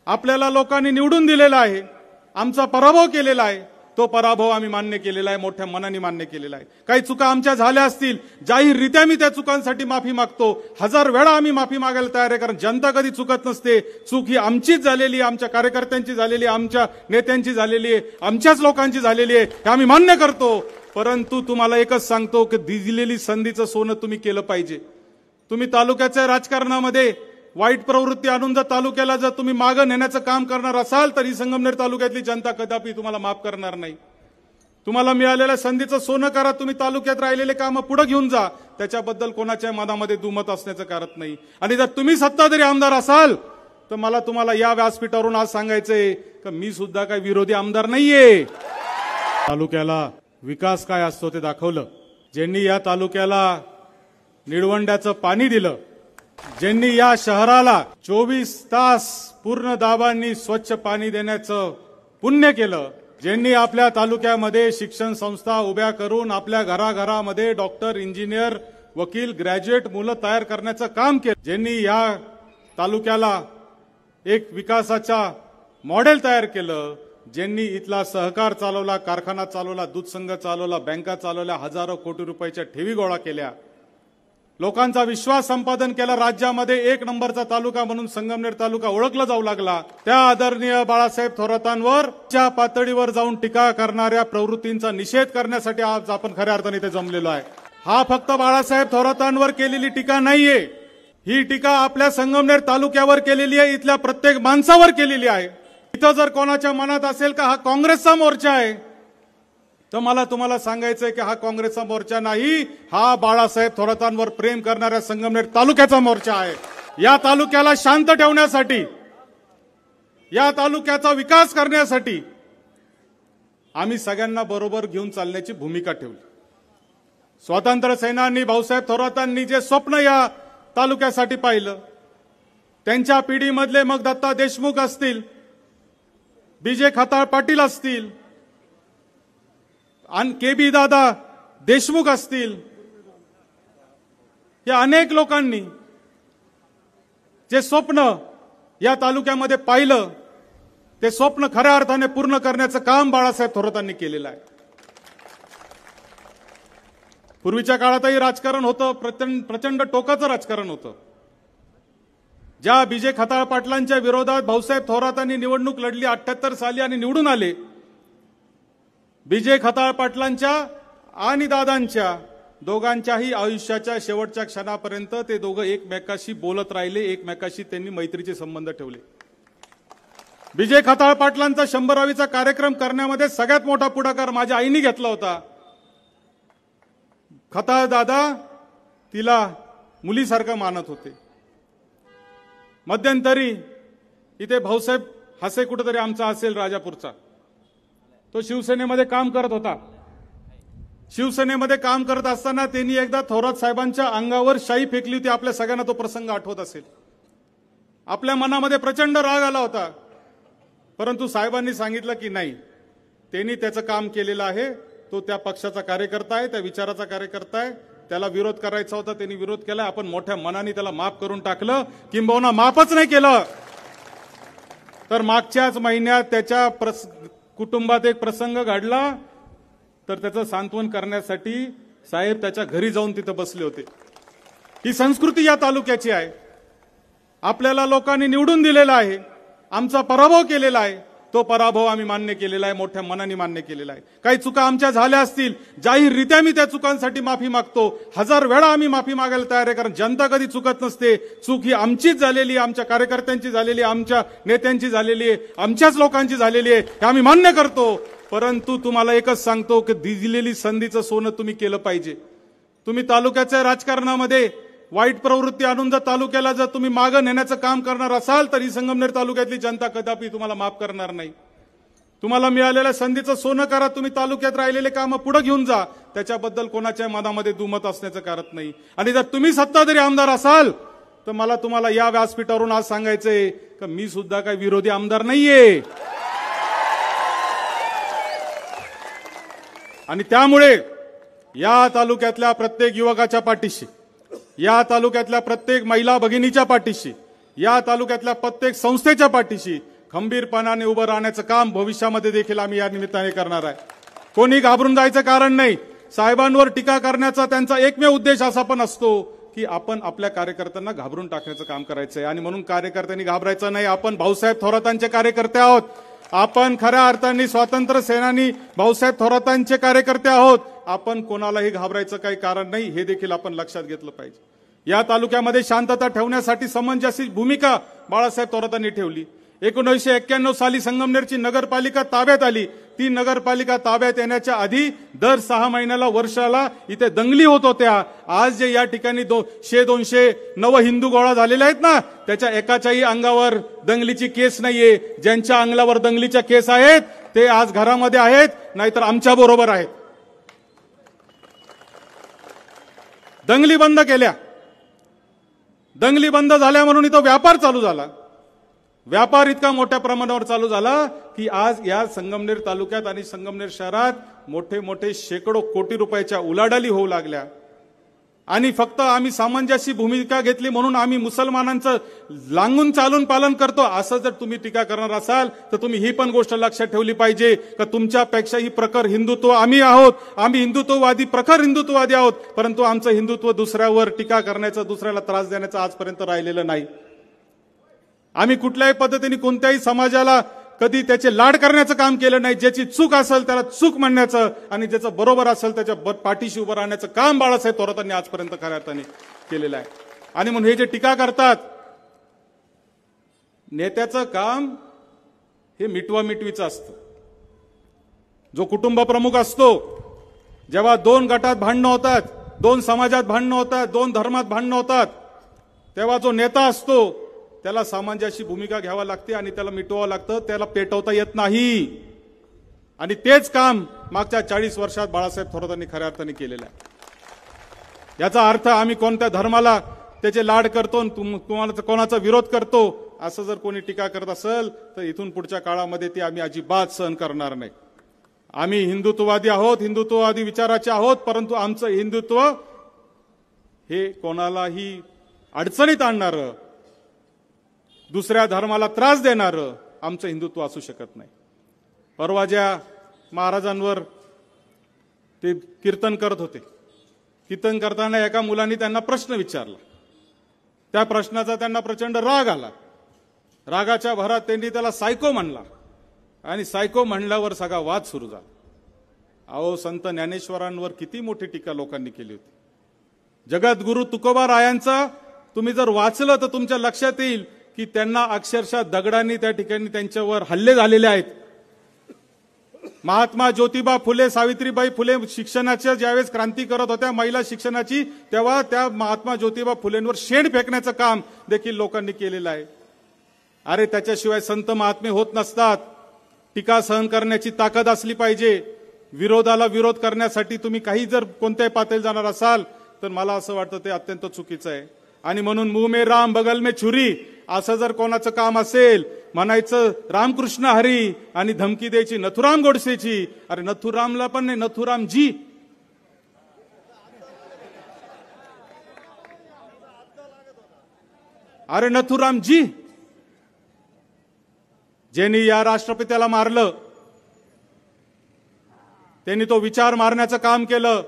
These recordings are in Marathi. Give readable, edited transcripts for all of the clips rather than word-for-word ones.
आपल्याला लोकांनी निवडून दिलेला आहे, आमचा पराभव केलेला आहे, तो पराभव आम्ही मान्य केलेला आहे, मोठ्या मनाने मान्य केलेला आहे। काही चुका आमच्या झाल्या असतील, जाहीररित्या मी त्या चुकांसाठी माफी मागतो, 1000 वेळा आम्ही माफी मागायला तयार आहे, कारण जनता कधी चुकत नसते। चूक ही आमचीच झालेली आहे, आमच्या कार्यकर्त्यांची झालेली आहे, आमच्या नेत्यांची झालेली आहे, आमच्याच लोकांची झालेली आहे, हे आम्ही मान्य करतो। परंतु तुम्हाला एकच सांगतो की दिलेली संधीचं सोनं तुम्ही केलं पाहिजे। तुम्ही तालुक्याच्या राजकारणामध्ये वाईट प्रवृत्ती आणून जर तालुक्याला जर तुम्ही मागे नेण्याचं काम करणार असाल तर ही संगमनेर तालुक्यातली जनता कदापि तुम्हाला माफ करणार नाही। तुम्हाला मिळालेल्या संधीचं सोनं करा, तुम्ही तालुक्यात राहिलेले कामं पुढे घेऊन जा, त्याच्याबद्दल कोणाच्या मनामध्ये दुमत असण्याचं कारण नाही। आणि जर तुम्ही सत्ताधारी आमदार असाल तर मला तुम्हाला या व्यासपीठावरून आज सांगायचंय की मी सुद्धा काही विरोधी आमदार नाहीये। तालुक्याला विकास काय असतो ते दाखवलं। ज्यांनी या तालुक्याला निळवंड्याचं पाणी दिलं, ज्यांनी या शहराला 24 तास पूर्ण दाबांनी स्वच्छ पाणी देण्याचं पुण्य केलं, ज्यांनी आपल्या तालुक्यामध्ये शिक्षण संस्था उभ्या करून आपल्या घराघरामध्ये डॉक्टर, इंजिनियर, वकील, ग्रॅज्युएट मुलं तयार करण्याचं काम केलं, ज्यांनी या तालुक्याला एक विकासाचा मॉडेल तयार केलं, ज्यांनी इथला सहकार चालवला, कारखाना चालवला, दूध संघ चालवला, बँका चालवल्या, हजारो कोटी रुपयाच्या ठेवी गोळा केल्या, लोकांचा विश्वास संपादन केला, राज्यामध्ये 1 नंबरचा तालुका म्हणून संगमनेर तालुका ओळखला जाऊ लागला, त्या आदरणीय बाळासाहेब थोरातांवर च्या पातळीवर जाऊन टीका करणाऱ्या प्रवृत्तींचा निषेध करण्यासाठी आज आपण खऱ्या अर्थाने इथे जमलेलो आहे। हा फक्त बाळासाहेब थोरातांवर केलेली टीका नाहीये, ही टीका आपल्या संगमनेर तालुक्यावर केलेली आहे, इथल्या प्रत्येक माणसावर केलेली आहे। इथं जर कोणाच्या मनात असेल का हा काँग्रेसचा मोर्चा आहे, तर मला तुम्हाला सांगायचंय की हा काँग्रेसचा मोर्चा नाही, हा बाळासाहेब थोरातांवर प्रेम करणाऱ्या संगमनेर तालुक्याचा मोर्चा आहे। या तालुक्याला शांत ठेवण्यासाठी, या तालुक्याचा विकास करण्यासाठी आम्ही सगळ्यांना बरोबर घेऊन चालण्याची भूमिका ठेवली। स्वातंत्र्य सेनानी भाऊसाहेब थोरातांनी जे स्वप्न या तालुक्यासाठी पाहिलं, त्यांच्या पिढीमधले मग दत्ता देशमुख असतील, बीजे खताळ पाटील असतील, केबी दादा देशमुख असतील, या अनेक लोकांनी जे स्वप्न या तालुक्यामध्ये पाहिलं, ते स्वप्न खऱ्या अर्थाने पूर्ण करण्याचं काम बाळासाहेब थोरातांनी केलेलं आहे। पूर्वीच्या काळातही राजकारण होतं, प्रचंड टोकाचं राजकारण होतं। ज्या बीजे खताळ पाटलांच्या विरोधात भाऊसाहेब थोरातांनी निवडणूक लढली 78 साली आणि निवडून आले, बीजे खताळ पाटलांच्या आणि दादांच्या दोघांच्याही आयुष्याच्या शेवटच्या क्षणापर्यंत ते दोघं एकमेकाशी बोलत राहिले, एकमेकाशी त्यांनी मैत्रीचे संबंध ठेवले। बीजे खताळ पाटलांचा 100वीचा कार्यक्रम करण्यामध्ये सगळ्यात मोठा पुढाकार माझ्या आईने घेतला होता। खताळ दादा तिला मुलीसारखं मानत होते। मध्यंतरी इथे भाऊसाहेब हसे कुठेतरी आमचा असेल राजापूरचा, तो शिवसेनेमध्ये काम करत होता। शिवसेनेमध्ये काम करत असताना त्यांनी एकदा थोरात साहेबांच्या अंगावर शाई फेकली होती, आपल्या सगळ्यांना तो प्रसंग आठवत असेल। आपल्या मनामध्ये प्रचंड राग आला होता, परंतु साहेबांनी सांगितलं की नाही, त्यांनी त्याचं काम केलेलं आहे, तो त्या पक्षाचा कार्यकर्ता आहे, त्या विचाराचा कार्यकर्ता आहे, त्याला विरोध करायचा होता, त्यांनी विरोध केला, आपण मोठ्या मनाने त्याला माफ करून टाकलं, किंबहुना माफच नाही केलं तर मागच्याच महिन्यात त्याच्या कुटुंबात एक प्रसंग घडला, तर त्याचं सांत्वन करण्यासाठी साहेब त्याच्या घरी जाऊन तिथं बसले होते। ही संस्कृती या तालुक्याची आहे। आपल्याला लोकांनी निवडून दिलेला आहे, आमचा पराभव केलेला आहे, तो पराभव आम्ही मान्य केलेला आहे, मोठ्या मनाने मान्य केलेला आहे। काही चुका आमच्या झाल्या असतील, जाहीररित्या मी त्या चुकांसाठी माफी मागतो, 1000 वेळा आम्ही माफी मागायला तयार आहे, कारण जनता कधी चुकत नसते। चूक ही आमचीच झालेली आहे, आमच्या कार्यकर्त्यांची झालेली आहे, आमच्या नेत्यांची झालेली आहे, आमच्याच लोकांची झालेली आहे, हे आम्ही मान्य करतो। परंतु तुम्हाला एकच सांगतो की दिलेली संधीचं सोनं तुम्ही केलं पाहिजे। तुम्ही तालुक्याच्या राजकारणामध्ये वाईट प्रवृत्ती आणून जर तालुक्याला जर तुम्ही मागे नेण्याचं काम करणार असाल तर ही संगमनेर तालुक्यातली जनता कदापि तुम्हाला माफ करणार नाही। तुम्हाला मिळालेल्या संधीचं सोनं करा, तुम्ही तालुक्यात राहिलेले कामं पुढे घेऊन जा, त्याच्याबद्दल कोणाच्या मनामध्ये दुमत असण्याचं कारण नाही। आणि जर तुम्ही सत्ताधारी आमदार असाल तर मला तुम्हाला या व्यासपीठावरून आज सांगायचंय की मी सुद्धा काही विरोधी आमदार नाहीये। आणि त्यामुळे या तालुक्यातल्या प्रत्येक युवकाच्या पाठीशी, या तालुक्यातल्या प्रत्येक महिला भगिनीच्या पाठीशी, या तालुक्यातल्या प्रत्येक संस्थेच्या पाठीशी खंबीरपणाने उभं राहण्याचं काम भविष्यामध्ये देखील आम्ही या निमित्ताने करणार आहे. कोणी घाबरून जायचं कारण नाही. साहेबांवर टीका करण्याचा त्यांचा एकमेव उद्देश असा पण असतो की आपण आपल्या कार्यकर्त्यांना घाबरून टाकण्याचं काम करायचंय. आणि म्हणून कार्यकर्त्यांनी घाबरायचं नाही. आपण भाऊसाहेब थोरातांचे कार्यकर्ते आहोत. आपण खऱ्या अर्थाने स्वातंत्र्य सेनानी भाऊसाहेब थोरातांचे कार्यकर्ते आहोत. आपण कोणालाही घाबरायचं काही कारण नाही, हे देखील आपण लक्षात घेतलं पाहिजे. या तालुक्यामध्ये शांतता ठेवण्यासाठी समंजस भूमिका बाळासाहेब थोरातांनी ठेवली. 1991 साली संगमनेरची नगरपालिका ताब्यात आली. ती नगरपालिका ताब्यात येण्याच्या आधी दर 6 महिन्याला वर्षाला इथे दंगली होत होत्या. आज जे या ठिकाणी 100-200 नव हिंदू गोळा झालेले आहेत ना, त्याच्या एकाच्याही अंगावर दंगलीची केस नाहीये. ज्यांच्या अंगावर दंगलीच्या केस आहेत ते आज घरामध्ये आहेत, नाहीतर आमच्या बरोबर आहेत. दंगली बंद केल्या. दंगली बंद झाल्या म्हणून इथं व्यापार चालू झाला. व्यापार इतका मोठ्या प्रमाणावर चालू झाला की आज या संगमनेर तालुक्यात आणि संगमनेर शहरात मोठे मोठे शेकडो कोटी रुपयाच्या उलाढाली होऊ लागल्या. आणि फक्त आम्ही सामंजस्य भूमिका घेतली म्हणून आम्ही मुसलमानांचं लांगून चालून पालन करतो असं जर तुम्ही टीका करणार असाल तर तुम्ही ही पण गोष्ट लक्षात ठेवली पाहिजे का तुमच्यापेक्षाही प्रखर हिंदुत्व आम्ही आहोत. आम्ही हिंदुत्ववादी, प्रखर हिंदुत्ववादी आहोत. परंतु आमचं हिंदुत्व दुसऱ्यावर टीका करण्याचं, दुसऱ्याला त्रास देण्याचं आजपर्यंत राहिलेलं नाही. आम्ही कुठल्याही पद्धतीने कोणत्याही समाजाला कधी त्याचे लाड करण्याचं काम केलं नाही. ज्याची चूक असेल त्याला चूक म्हणण्याचं आणि ज्याचं बरोबर असेल त्याच्या पाठीशी उभं राहण्याचं काम बाळासाहेब थोरातांनी आजपर्यंत खऱ्या अर्थाने केलेलं आहे. आणि म्हणून हे जे टीका करतात, नेत्याचं काम हे मिटवामिटवीचं असतं. जो कुटुंब प्रमुख असतो, जेव्हा 2 गटात भांडणं होतात, 2 समाजात भांडणं होतात, 2 धर्मात भांडणं होतात, तेव्हा जो नेता असतो त्याला सामंजस्य भूमिका घ्यावी लागते आणि त्याला मिटवावं लागतं. त्याला पेटवता येत नाही. आणि तेच काम मागच्या 40 वर्षात बाळासाहेब थोरातांनी खऱ्या अर्थाने केलेलं आहे. याचा अर्थ आम्ही कोणत्या धर्माला त्याचे लाड करतो, तुम्हाला कोणाचा विरोध करतो असं जर कोणी टीका करत असेल तर इथून पुढच्या काळामध्ये ती आम्ही अजिबात सहन करणार नाही. आम्ही हिंदुत्ववादी आहोत, हिंदुत्ववादी विचाराचे आहोत. परंतु आमचं हिंदुत्व हे कोणालाही अडचणीत आणणारं, दुसऱ्या धर्माला त्रास देणारं आमचं हिंदुत्व असू शकत नाही. परवा ज्या महाराजांवर ते कीर्तन करत होते, कीर्तन करताना एका मुलांनी त्यांना प्रश्न विचारला. त्या प्रश्नाचा त्यांना प्रचंड राग आला. रागाच्या भरात त्यांनी त्याला सायको म्हणला आणि सायको म्हणल्यावर सगळा वाद सुरू झाला. अहो, संत ज्ञानेश्वरांवर किती मोठी टीका लोकांनी केली होती. जगद्गुरु तुकोबा रायांचा तुम्ही जर वाचलं तर तुमच्या लक्षात येईल की त्यांना अक्षरशः दगडांनी त्या ठिकाणी त्यांच्यावर हल्ले झालेले आहेत. महात्मा ज्योतिबा फुले, सावित्रीबाई फुले शिक्षणाच्या ज्यावेळेस क्रांती करत होत्या महिला शिक्षणाची, तेव्हा त्या महात्मा ज्योतिबा फुलेंवर शेण फेकण्याचं काम देखील लोकांनी केलेलं आहे. अरे, त्याच्याशिवाय संत महात्मे होत नसतात. टीका सहन करण्याची ताकद असली पाहिजे. विरोधाला विरोध करण्यासाठी तुम्ही काही जर कोणत्याही पातळीवर जाणार असाल तर मला असं वाटतं ते अत्यंत चुकीचं आहे. आणि म्हणून मुंह में राम बगल में छुरी असं जर कोणाचं काम असेल, म्हणायचं रामकृष्ण हरी आणि धमकी द्यायची नथुराम गोडसेची. अरे, नथुरामला पण नाही, नथुरामजी. अरे, नथुरामजी ज्यांनी या राष्ट्रपित्याला मारलं, त्यांनी तो विचार मारण्याचं काम केलं,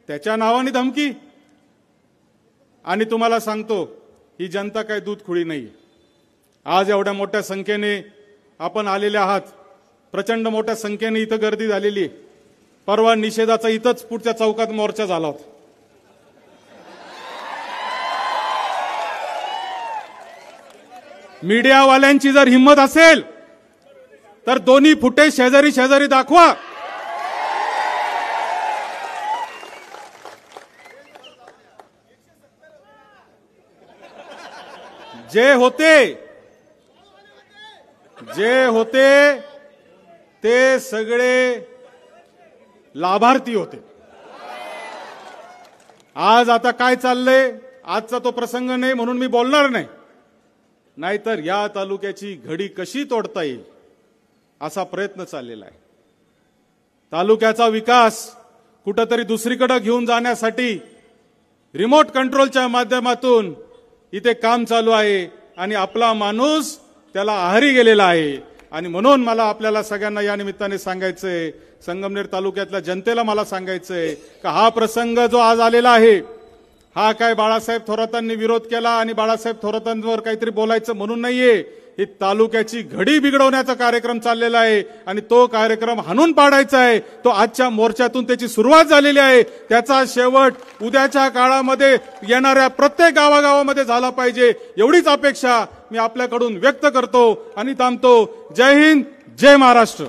त्याच्या नावाने धमकी. आणि तुम्हाला सांगतो, ही जनता काय दूध खुळी नाही. आज एवढ्या मोठ्या संख्येने आपण आलेले आहात. प्रचंड मोठ्या संख्येने इथं गर्दी झालेली आहे. परवा निषेधाचा इथंच पुढच्या चौकात मोर्चा झाला होता. मीडियावाल्यांची जर हिंमत असेल तर दोन्ही फुटेज शेजारी शेजारी दाखवा. जे होते ते सगळे लाभार्थी होते. आज आता काय चाललंय, आजचा तो प्रसंग नाही म्हणून मी बोलणार नाही. नाहीतर या तालुक्याची घडी कशी तोडता येईल असा प्रयत्न चाललेला आहे. तालुक्याचा विकास कुठेतरी दुसरीकडे घेऊन जाण्यासाठी रिमोट कंट्रोलच्या माध्यमातून इथे काम चालू आहे. आणि आपला माणूस त्याला आहारी गेलेला आहे. आणि म्हणून मला आपल्याला सगळ्यांना या निमित्ताने सांगायचंय, संगमनेर तालुक्यातल्या जनतेला मला सांगायचंय का हा प्रसंग जो आज आलेला आहे, हा काय बाळासाहेब थोरातांनी विरोध केला आणि बाळासाहेब थोरातांवर काहीतरी बोलायचं म्हणून नाहीये. ही तालुक्याची घडी बिघडवण्याचा कार्यक्रम चाललेला आहे आणि तो कार्यक्रम हाणून पाडायचा आहे. तो आजच्या मोर्चातून त्याची सुरुवात झालेली आहे. त्याचा शेवट उद्याच्या काळामध्ये येणाऱ्या प्रत्येक गावागावामध्ये झाला पाहिजे, एवढीच अपेक्षा मी आपल्याकडून व्यक्त करतो आणि थांबतो. जय हिंद, जय महाराष्ट्र.